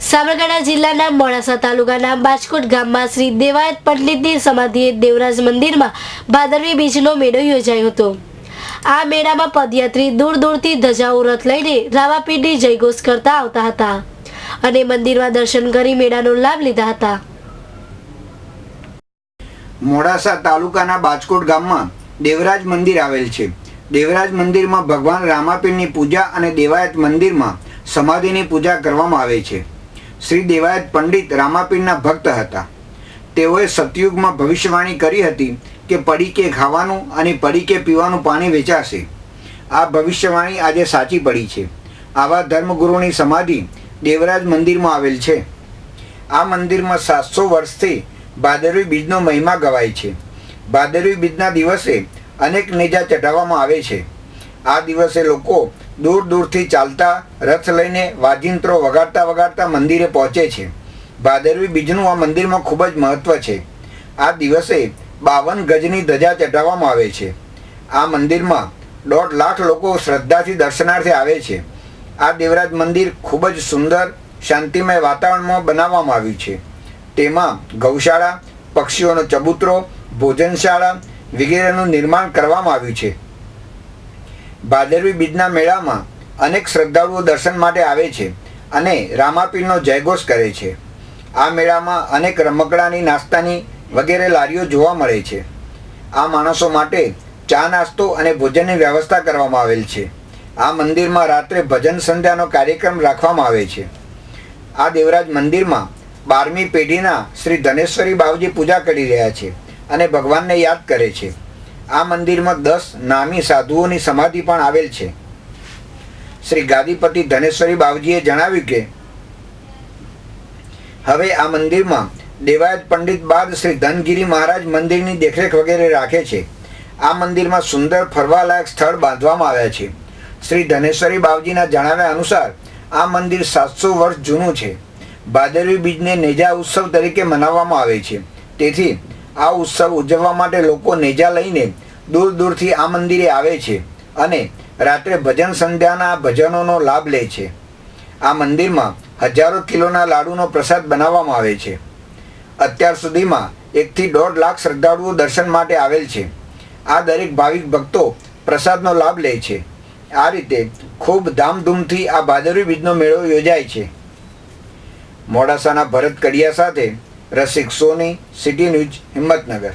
સાબરકાંઠા જિલ્લાના મોડાસા તાલુકાના બાજકોટ ગામમાં શ્રી દેવાયત પંડિતની સમાધિએ દેવરાજ મંદિરમાં ભાદરવી બીજનો મેળો યોજાયો હતો। આ મેળામાં પદયાત્રી દૂર દૂરથી ધજાઓ રથ લઈને રામાપીરની જયઘોષ કરતા આવતા હતા અને મંદિરમાં દર્શન કરી મેળાનો લાભ લીધા હતા। મોડાસા તાલુકાના બાજકોટ ગામમાં દેવરાજ મંદિર આવેલ છે। દેવરાજ મંદિરમાં ભગવાન રામાપીરની પૂજા અને દેવાયત મંદિરમાં સમાધિની પૂજા કરવામાં આવે છે। શ્રી દેવાયત પંડિત રામાપીરના ભક્ત હતા। તેઓએ સતયુગમાં ભવિષ્યવાણી કરી હતી કે પડીકે ખાવાનું અને પડીકે પીવાનું પાણી વેચાશે। આ ભવિષ્યવાણી આજે સાચી પડી છે। આવા ધર્મગુરુની સમાધિ દેવરાજ મંદિરમાં આવેલ છે। આ મંદિરમાં 700 વર્ષથી ભાદરવી બીજનો મહિમા ગવાય છે। ભાદરવી બીજના દિવસે અનેક નેજા ચઢાવવામાં આવે છે। આ દિવસે લોકો દૂર દૂરથી ચાલતા રથ લઈને વાજિંત્રો વગાડતા વગાડતા મંદિરે પહોંચે છે। ભાદરવી બીજનું આ મંદિરમાં ખૂબ જ મહત્વ છે। આ દિવસે 52 ગજની ધજા ચઢાવવામાં આવે છે। આ મંદિરમાં 1.5 લાખ લોકો શ્રદ્ધાથી દર્શનાર્થે આવે છે। આ દેવરાજ મંદિર ખૂબ જ સુંદર શાંતિમય વાતાવરણમાં બનાવવામાં આવ્યું છે। તેમાં ગૌશાળા, પક્ષીઓનો ચબૂતરો, ભોજનશાળા વગેરેનું નિર્માણ કરવામાં આવ્યું છે। ભાદરવી બીજના મેળામાં અનેક શ્રદ્ધાળુઓ દર્શન માટે આવે છે અને રામાપીરનો જયઘોષ કરે છે। આ મેળામાં અનેક રમકડાની, નાસ્તાની વગેરે લારીઓ જોવા મળે છે। આ માણસો માટે ચા નાસ્તો અને ભોજનની વ્યવસ્થા કરવામાં આવેલ છે। આ મંદિરમાં રાત્રે ભજન સંધ્યાનો કાર્યક્રમ રાખવામાં આવે છે। આ દેવરાજ મંદિરમાં 12મી પેઢીના શ્રી ધનેશ્વરી બાવજી પૂજા કરી રહ્યા છે અને ભગવાનને યાદ કરે છે। આ મંદિરમાં 10 નામી સાધુઓની સમાધિ પણ આવેલ છે। શ્રી ગાદીપતિ ધનેશ્વરી બાવજીએ જણાવ્યું કે હવે આ મંદિરમાં દેવાયત પંડિત બાદ શ્રી ધનગીરી મહારાજ મંદિરની દેખરેખ વગેરે રાખે છે। આ મંદિરમાં સુંદર ફરવાલાયક સ્થળ બાંધવામાં આવ્યા છે। શ્રી ધનેશ્વરી બાવજીના જણાવ્યા અનુસાર આ મંદિર 700 વર્ષ જૂનું છે। ભાદરવી બીજને નેજા ઉત્સવ તરીકે મનાવવામાં આવે છે। તેથી આ ઉત્સવ ઉજવવા માટે લોકો નેજા લઈને દૂર દૂરથી આ મંદિરે આવે છે અને રાત્રે ભજન સંધ્યાના ભજનોનો લાભ લે છે। આ મંદિરમાં હજારો કિલોના લાડુનો પ્રસાદ બનાવવામાં આવે છે। અત્યાર સુધીમાં 1 થી 1.5 લાખ શ્રદ્ધાળુઓ દર્શન માટે આવેલ છે। આ દરેક ભાવિક ભક્તો પ્રસાદનો લાભ લે છે। આ રીતે ખૂબ ધામધૂમથી આ ભાદરવી બીજનો મેળો યોજાય છે। મોડાસાના ભરત કડિયા સાથે રસિક સોની, સિટી ન્યૂઝ, હિંમતનગર।